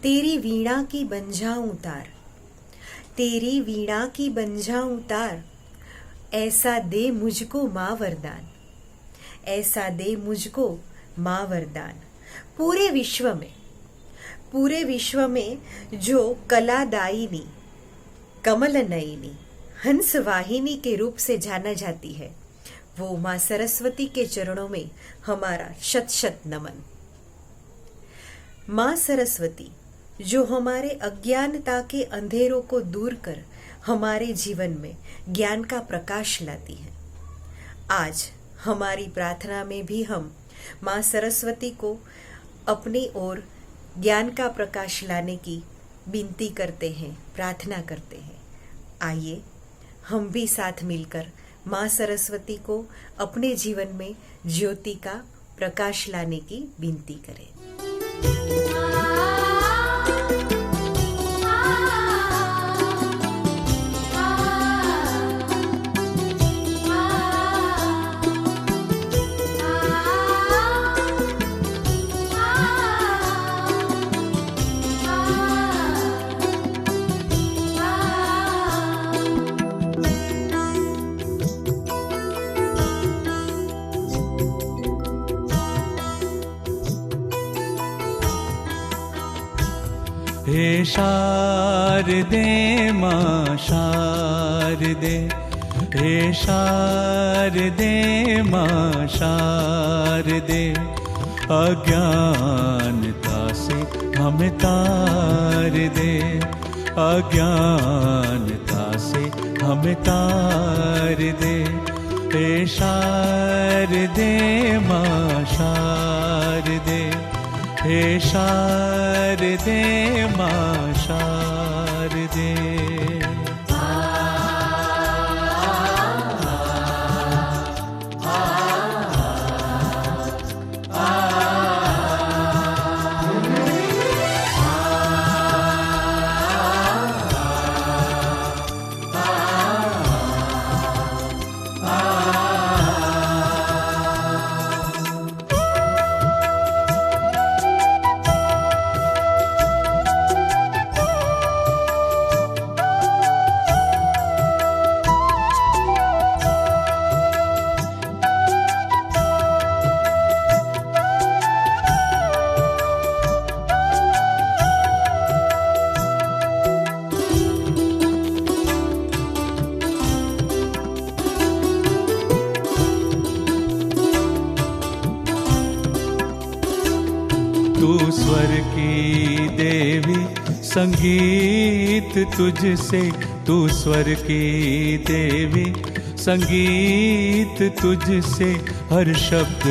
तेरी वीणा की बन जाऊं तार, तेरी वीणा की बन जाऊं तार, ऐसा दे मुझको माँ वरदान, ऐसा दे मुझको माँ वरदान। पूरे विश्व में जो कलादायिनी, कमल नयनी, हंस वाहिनी के रूप से जाना जाती है, वो माँ सरस्वती के चरणों में हमारा शत शत नमन। माँ सरस्वती जो हमारे अज्ञानता के अंधेरों को दूर कर हमारे जीवन में ज्ञान का प्रकाश लाती है। आज हमारी प्रार्थना में भी हम माँ सरस्वती को अपनी ओर ज्ञान का प्रकाश लाने की विनती करते हैं, प्रार्थना करते हैं। आइए हम भी साथ मिलकर माँ सरस्वती को अपने जीवन में ज्योति का प्रकाश लाने की विनती करें। हे शारदे माँ शारदे, हे शारदे माँ शारदे, अज्ञानता से हमें तार दे, अज्ञानता से हमें तार दे। हे शारदे माँ शारदे, हे शारदे माँ शारदे। तू स्वर की देवी, संगीत तुझसे, तू स्वर की देवी, संगीत तुझसे, हर शब्द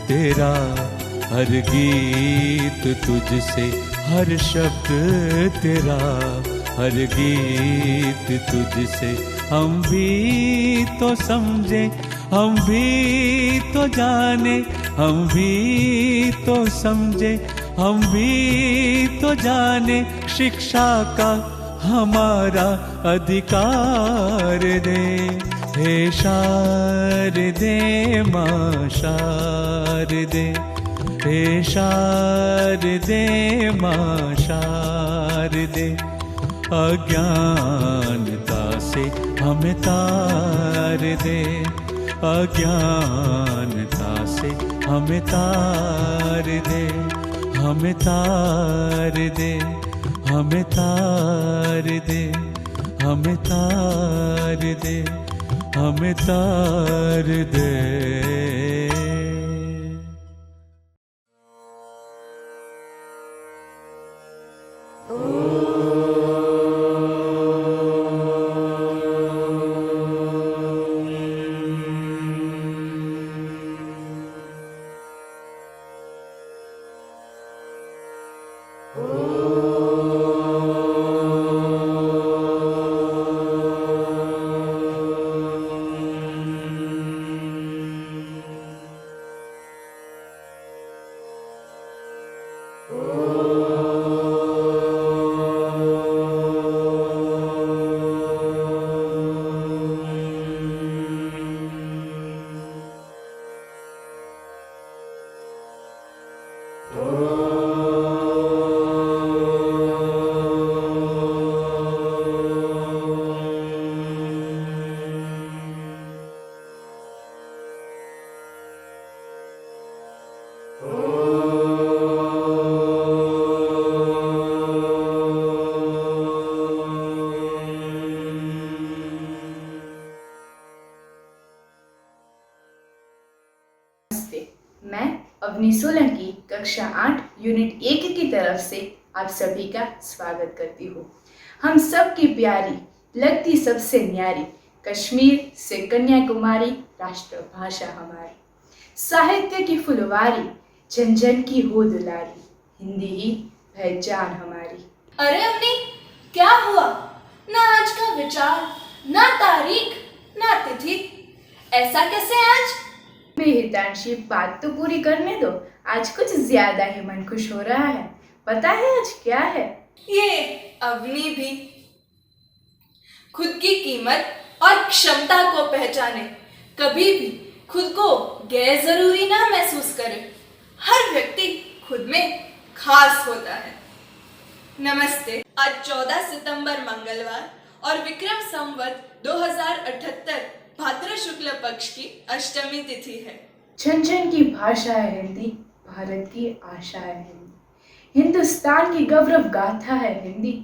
तेरा, हर गीत तुझसे, हर शब्द तेरा, हर गीत तुझसे। हम भी तो समझे, हम भी तो जाने, हम भी तो समझे, हम भी तो जाने, शिक्षा का हमारा अधिकार दे। हे शारदे माँ शारदे, हे शारदे माँ शारदे, अज्ञानता से हमें तार दे, अज्ञानता से हमें तार दे, हमें तार दे, हमें तार दे, हमें तार दे, हमें तार दे। मैं अवनी सोलंकी कक्षा 8 यूनिट 1 की तरफ से आप सभी का स्वागत करती हूँ। हम सब की प्यारी लगती सबसे न्यारी कश्मीर से कन्याकुमारी राष्ट्रभाषा हमारी, साहित्य की फुलवारी जन जन की हो दुलारी, हिंदी ही पहचान हमारी। अरे अम्मी, क्या हुआ? ना आज का विचार, ना तारीख, ना तिथि, ऐसा कैसे आज? हितांशी, बात तो पूरी करने दो। आज कुछ ज्यादा ही मन खुश हो रहा है। पता है आज क्या है? ये अवनी भी खुद की कीमत और क्षमता को पहचाने, कभी भी खुद को गैर जरूरी ना महसूस करे। हर व्यक्ति खुद में खास होता है। नमस्ते। आज 14 सितंबर मंगलवार और विक्रम संवत 2078 भाद्र शुक्ल पक्ष की अष्टमी तिथि है। जन जन की भाषा है हिंदी, भारत की आशा है हिंदी, हिंदुस्तान की गौरव गाथा है हिंदी,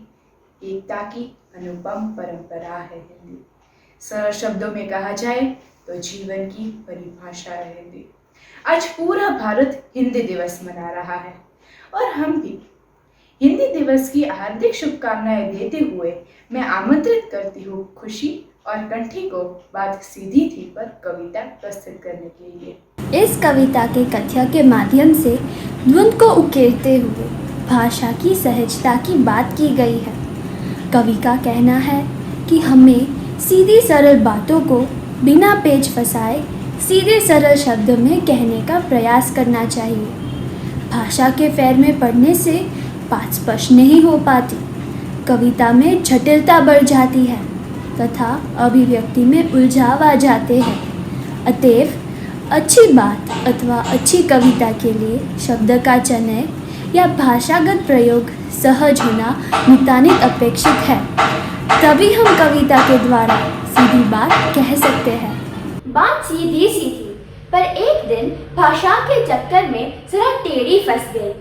एकता की अनुपम परंपरा है हिंदी। सरल शब्दों में कहा जाए तो जीवन की परिभाषा है हिंदी। आज पूरा भारत हिंदी दिवस मना रहा है और हम भी हिंदी दिवस की हार्दिक शुभकामनाएं देते हुए मैं आमंत्रित करती हूँ खुशी और कंठी को बात सीधी थी पर कविता प्रस्तुत करने के लिए। इस कविता के कथ्य के माध्यम से द्वंद्व को उकेरते हुए भाषा की सहजता की बात की गई है। कवि का कहना है कि हमें सीधी सरल बातों को बिना पेच फंसाए सीधे सरल शब्द में कहने का प्रयास करना चाहिए। भाषा के फेर में पढ़ने से बात स्पष्ट नहीं हो पाती, कविता में जटिलता बढ़ जाती है तथा अभिव्यक्ति में उलझाव आ जाते हैं। अतएव अच्छी बात अथवा अच्छी कविता के लिए शब्द का चयन या भाषागत प्रयोग सहज होना नितांत अपेक्षित है। तभी हम कविता के द्वारा सीधी बात कह सकते हैं। बात सीधी सी थी, पर एक दिन भाषा के चक्कर में जरा टेढ़ी फंस गई।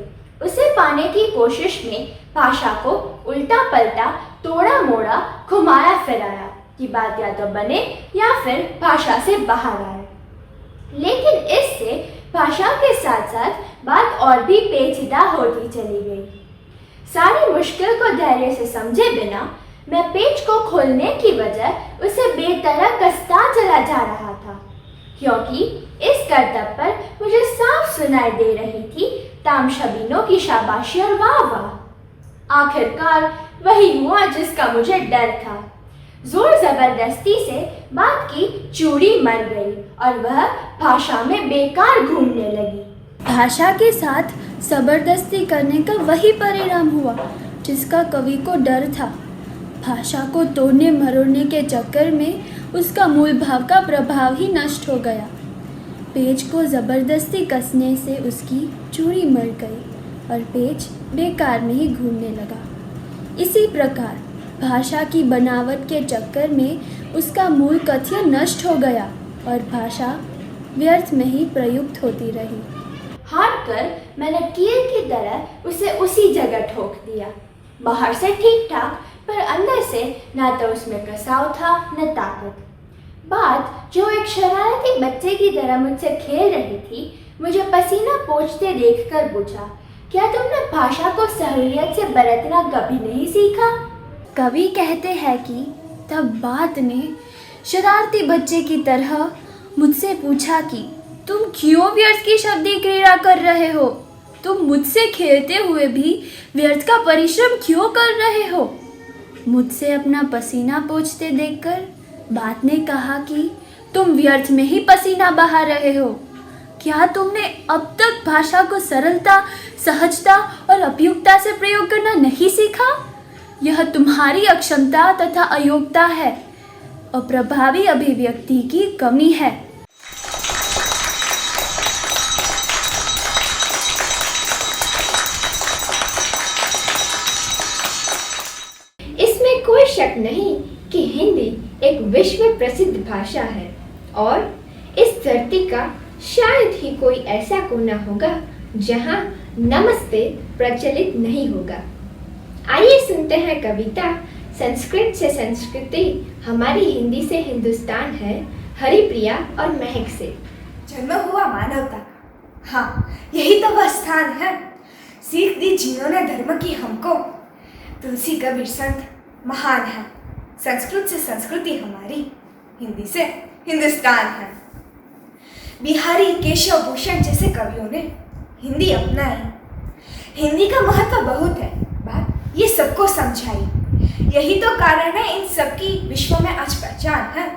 उसे पाने की कोशिश में भाषा को उल्टा पलटा, तोड़ा मोड़ा, घुमाया फिराया कि बात या तो बने या फिर भाषा से बाहर आए। लेकिन इससे भाषा के साथ साथ बात और भी पेचीदा होती चली गई। सारी मुश्किल को धैर्य से समझे बिना मैं पेच को खोलने की बजाय उसे बेतरह कसता चला जा रहा था, क्योंकि इस करतब पर मुझे साफ सुनाई दे रही थी तामशबीनों की शाबाशी और वाह वाह। आखिरकार वही हुआ जिसका मुझे डर था। जोर जबरदस्ती से बात की चूड़ी मर गई और वह भाषा में बेकार घूमने लगी। भाषा के साथ जबरदस्ती करने का वही परिणाम हुआ जिसका कवि को डर था। भाषा को तोड़ने मरोड़ने के चक्कर में उसका मूल भाव का प्रभाव ही नष्ट हो गया। पेज को ज़बरदस्ती कसने से उसकी चूड़ी मर गई और पेज बेकार में ही घूमने लगा। इसी प्रकार भाषा की बनावट के चक्कर में उसका मूल कथ्य नष्ट हो गया और भाषा व्यर्थ में ही प्रयुक्त होती रही। हार कर मैंने कील की तरह उसे उसी जगह ठोक दिया। बाहर से ठीक ठाक, पर अंदर से ना तो उसमें कसाव था न ताकत। बात जो एक शरारती बच्चे की तरह मुझसे खेल रही थी, मुझे पसीना पोंछते देखकर पूछा, क्या तुमने भाषा को सहूलियत से बरतना कभी नहीं सीखा? कवि कहते हैं कि तब बात ने शरारती बच्चे की तरह मुझसे पूछा कि तुम क्यों व्यर्थ की शब्दी क्रीड़ा कर रहे हो? तुम मुझसे खेलते हुए भी व्यर्थ का परिश्रम क्यों कर रहे हो? मुझसे अपना पसीना पोंछते देखकर बात ने कहा कि तुम व्यर्थ में ही पसीना बहा रहे हो। क्या तुमने अब तक भाषा को सरलता, सहजता और उपयुक्तता से प्रयोग करना नहीं सीखा? यह तुम्हारी अक्षमता तथा अयोग्यता है, अप्रभावी अभिव्यक्ति की कमी है। इसमें कोई शक नहीं कि हिंदी एक विश्व प्रसिद्ध भाषा है और इस धरती का शायद ही कोई ऐसा कोना होगा जहां नमस्ते प्रचलित नहीं होगा। आइए सुनते हैं कविता संस्कृत से संस्कृति हमारी हिंदी से हिंदुस्तान है, हरिप्रिया और महक से। जन्म हुआ मानवता का, हाँ, यही तो वह स्थान है। सीख दी जिन्होंने धर्म की हमको। तुलसी कबीर संत महान है। संस्कृत से संस्कृति हमारी, हिंदी से हिंदुस्तान है। बिहारी केशव भूषण जैसे कवियों ने हिंदी अपनाई। हिंदी का महत्व बहुत है, बात ये सबको समझाई। यही तो कारण है इन सबकी विश्व में आज पहचान है।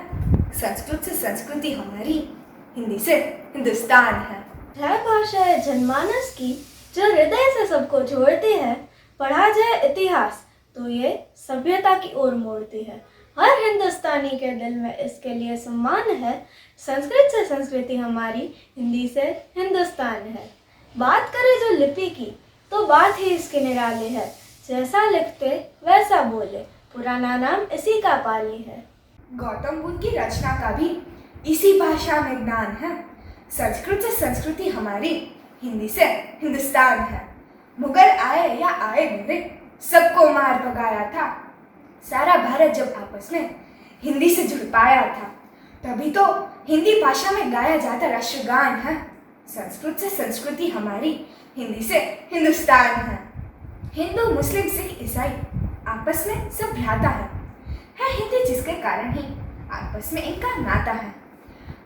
संस्कृत से संस्कृति हमारी, हिंदी से हिंदुस्तान है। भाषा है जनमानस की जो हृदय से सबको जोड़ती है। पढ़ा जाए इतिहास तो ये सभ्यता की ओर मोड़ती है। हर हिंदुस्तानी के दिल में इसके लिए सम्मान है। संस्कृत से संस्कृति हमारी, हिंदी से हिंदुस्तान है। बात करें जो लिपि की तो बात ही इसकी निराली है। जैसा लिखते वैसा बोले, पुराना नाम इसी का पाली है। गौतम बुद्ध की रचना का भी इसी भाषा में ज्ञान है। संस्कृत से संस्कृति हमारी, हिंदी से हिंदुस्तान है। मुगल आए या आए मेरे, सबको मार भगाया था। सारा भारत जब आपस में हिंदी से जुड़ पाया था, तभी तो हिंदी भाषा में गाया जाता राष्ट्रगान है। संस्कृत से संस्कृति हमारी, हिंदी से हिंदुस्तान है। हिंदू मुस्लिम सिख ईसाई आपस में सब भ्राता है हिंदी, जिसके कारण ही आपस में इनका नाता है।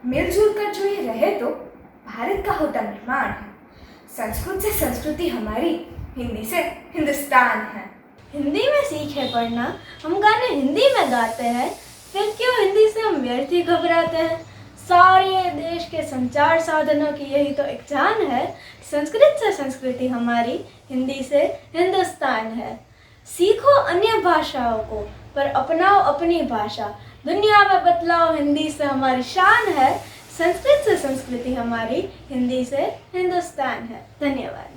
मिलजुल कर जो ये रहे तो भारत का होता निर्माण है। संस्कृत से संस्कृति हमारी, हिंदी से हिंदुस्तान है। हिंदी में सीखे पढ़ना, हम गाने हिंदी में गाते हैं, फिर क्यों हिंदी से हम व्यर्थ ही घबराते हैं। सारे देश के संचार साधनों की यही तो एक जान है। संस्कृत से संस्कृति हमारी, हिंदी से हिंदुस्तान है। सीखो अन्य भाषाओं को पर अपनाओ अपनी भाषा। दुनिया में बतलाओ, हिंदी से हमारी शान है। संस्कृत से संस्कृति हमारी, हिंदी से हिंदुस्तान है। धन्यवाद।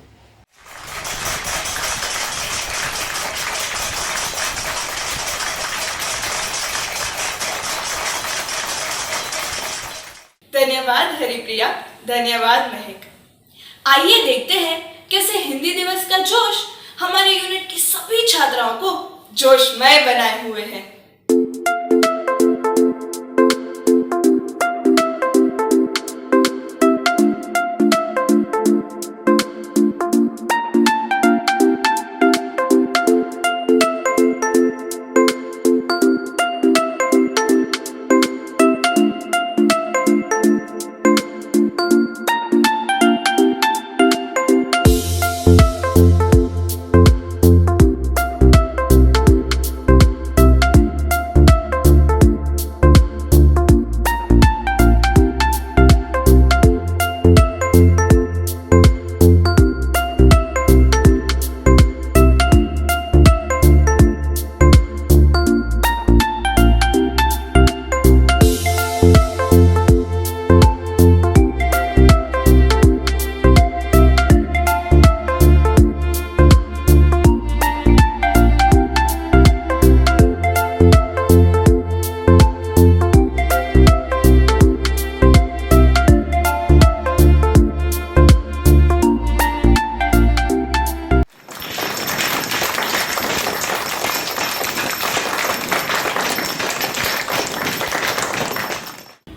धन्यवाद हरिप्रिया, धन्यवाद महक। आइए देखते हैं कैसे हिंदी दिवस का जोश हमारे यूनिट की सभी छात्राओं को जोशमय बनाए हुए हैं।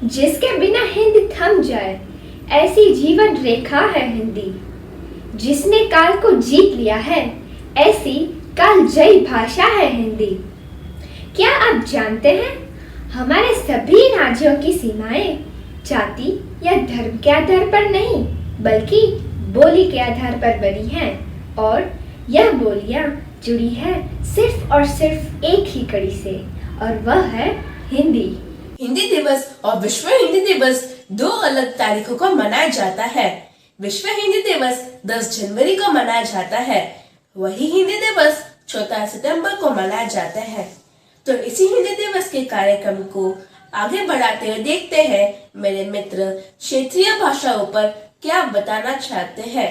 जिसके बिना हिंद थम जाए, ऐसी जीवन रेखा है हिंदी। जिसने काल को जीत लिया है, ऐसी काल जयी भाषा है हिंदी। क्या आप जानते हैं, हमारे सभी राज्यों की सीमाएं जाति या धर्म के आधार पर नहीं, बल्कि बोली के आधार पर बनी हैं, और यह बोलियां जुड़ी है सिर्फ और सिर्फ एक ही कड़ी से, और वह है हिंदी। हिंदी दिवस और विश्व हिंदी दिवस दो अलग तारीखों को मनाया जाता है। विश्व हिंदी दिवस 10 जनवरी को मनाया जाता है, वही हिंदी दिवस 14 सितंबर को मनाया जाता है। तो इसी हिंदी दिवस के कार्यक्रम को आगे बढ़ाते हुए देखते हैं मेरे मित्र क्षेत्रीय भाषाओं पर क्या बताना चाहते हैं।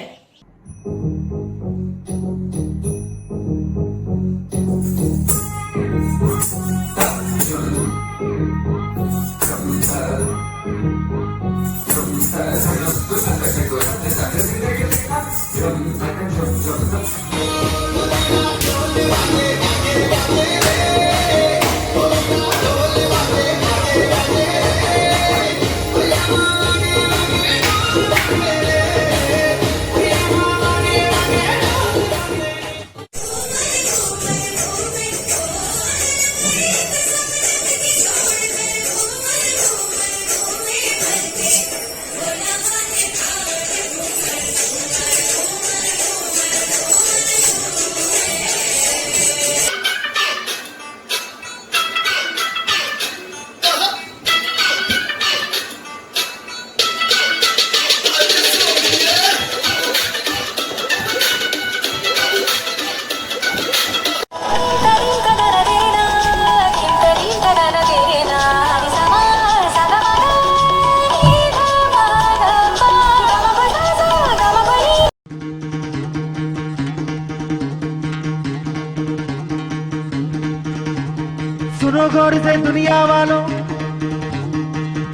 गौर से दुनिया वालों,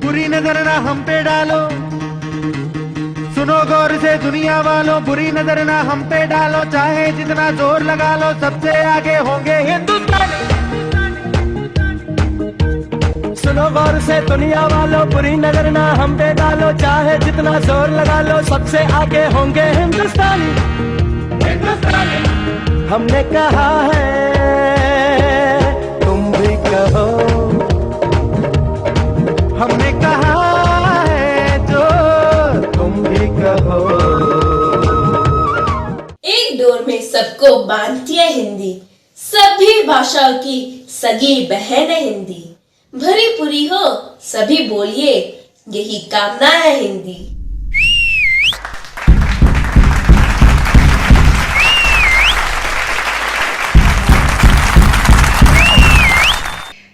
बुरी नजर ना हम पे डालो। सुनो गौर से दुनिया वालों, बुरी नजर ना हम पे डालो। चाहे जितना जोर लगा लो, सबसे आगे होंगे हिंदुस्तानी। सुनो गौर से दुनिया वालों, बुरी नजर ना हम पे डालो। चाहे जितना जोर लगा लो, सबसे आगे होंगे हिंदुस्तानी। हिंदुस्तानी हमने कहा है, तुम भी कहो। हमने कहा है जो तुम भी कहो। एक डोर में सबको बांधती है हिंदी, सभी भाषाओं की सगी बहन है हिंदी। भरी पूरी हो सभी बोलिए, यही कामना है हिंदी।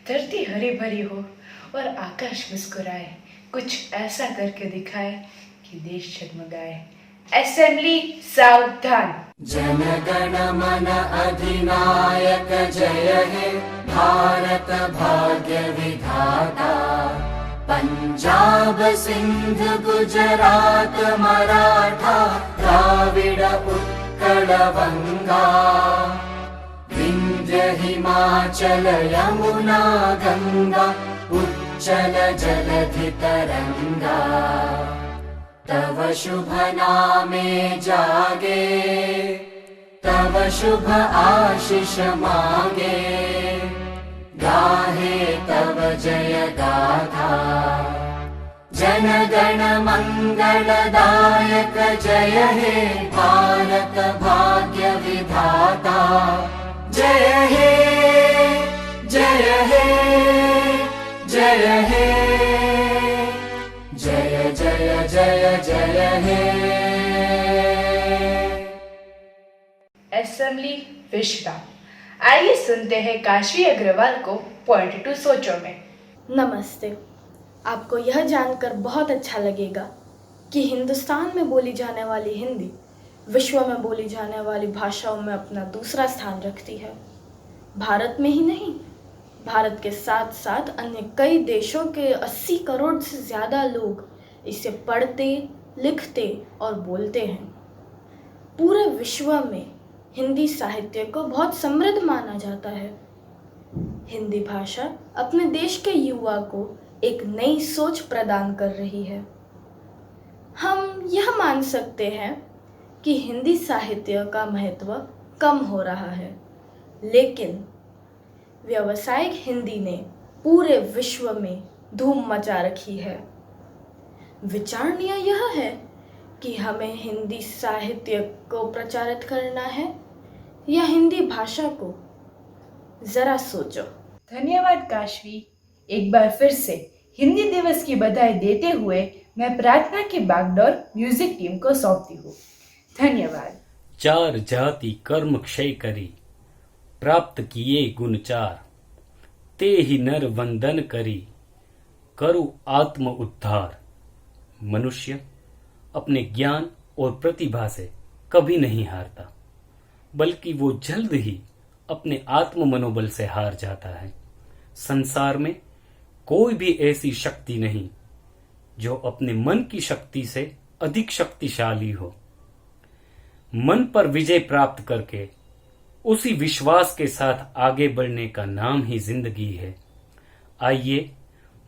धरती हरी भरी हो और आकाश मुस्कुराए, कुछ ऐसा करके दिखाए कि देश जगमगाए। असेंबली सावधान। जनगण मन अधिनायक जय हे भारत भाग्य विधाता। पंजाब सिंध गुजरात मराठा द्राविड़ उत्कल बंगा। विंध्य हिमाचल यमुना गंगा उच्चल जलधि तरंगा। तव शुभ नामे जागे, तव शुभ आशीष मांगे। गाहे तव जय गाथा, जन गण मंगलदायक जय हे भारत भाग्य विधाता। जय हे जय हे जय हे जय जय जय जय हे। असेंबली विश्राम। आइए सुनते हैं काशी अग्रवाल को पॉइंट टू सोचो में। नमस्ते। आपको यह जानकर बहुत अच्छा लगेगा कि हिंदुस्तान में बोली जाने वाली हिंदी विश्व में बोली जाने वाली भाषाओं में अपना दूसरा स्थान रखती है। भारत में ही नहीं, भारत के साथ साथ अन्य कई देशों के 80 करोड़ से ज़्यादा लोग इसे पढ़ते, लिखते और बोलते हैं। पूरे विश्व में हिंदी साहित्य को बहुत समृद्ध माना जाता है। हिंदी भाषा अपने देश के युवा को एक नई सोच प्रदान कर रही है। हम यह मान सकते हैं कि हिंदी साहित्य का महत्व कम हो रहा है, लेकिन व्यावसायिक हिंदी ने पूरे विश्व में धूम मचा रखी है। विचारणीय यह है कि हमें हिंदी साहित्य को प्रचारित करना है या हिंदी भाषा को। जरा सोचो। धन्यवाद काशवी। एक बार फिर से हिंदी दिवस की बधाई देते हुए मैं प्रार्थना की बागडोर म्यूजिक टीम को सौंपती हूँ। धन्यवाद। चार जाति कर्म क्षय करी, प्राप्त किए गुण चार। ते ही नर वंदन करी, करु आत्म उद्धार। मनुष्य अपने ज्ञान और प्रतिभा से कभी नहीं हारता, बल्कि वो जल्द ही अपने आत्म मनोबल से हार जाता है। संसार में कोई भी ऐसी शक्ति नहीं जो अपने मन की शक्ति से अधिक शक्तिशाली हो। मन पर विजय प्राप्त करके उसी विश्वास के साथ आगे बढ़ने का नाम ही जिंदगी है। आइए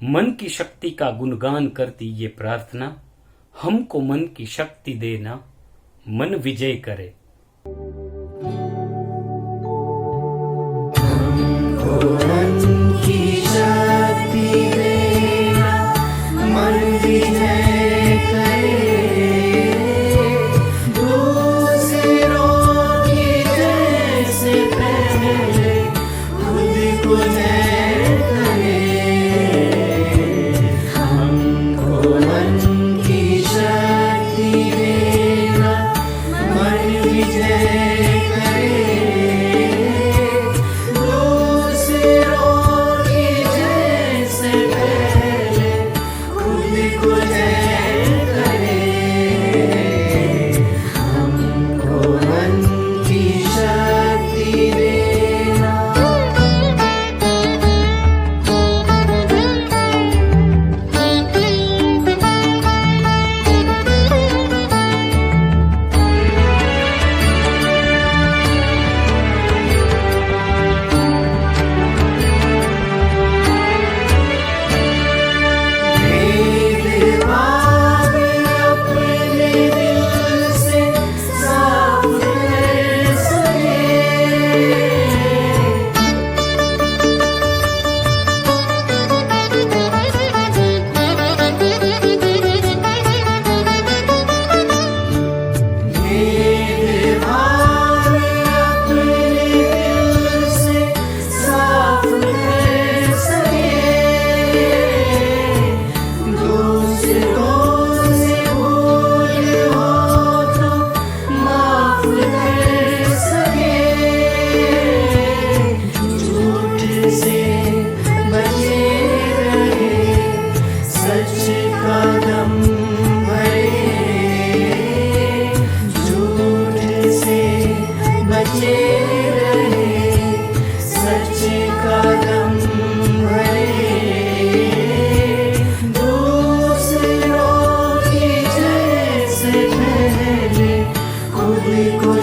मन की शक्ति का गुणगान करती ये प्रार्थना हमको मन की शक्ति देना, मन विजय करे। खुद को कदम भरे झूठ से बचे रहे सच कदम भरे दूसरों की जैसे पहले खुद को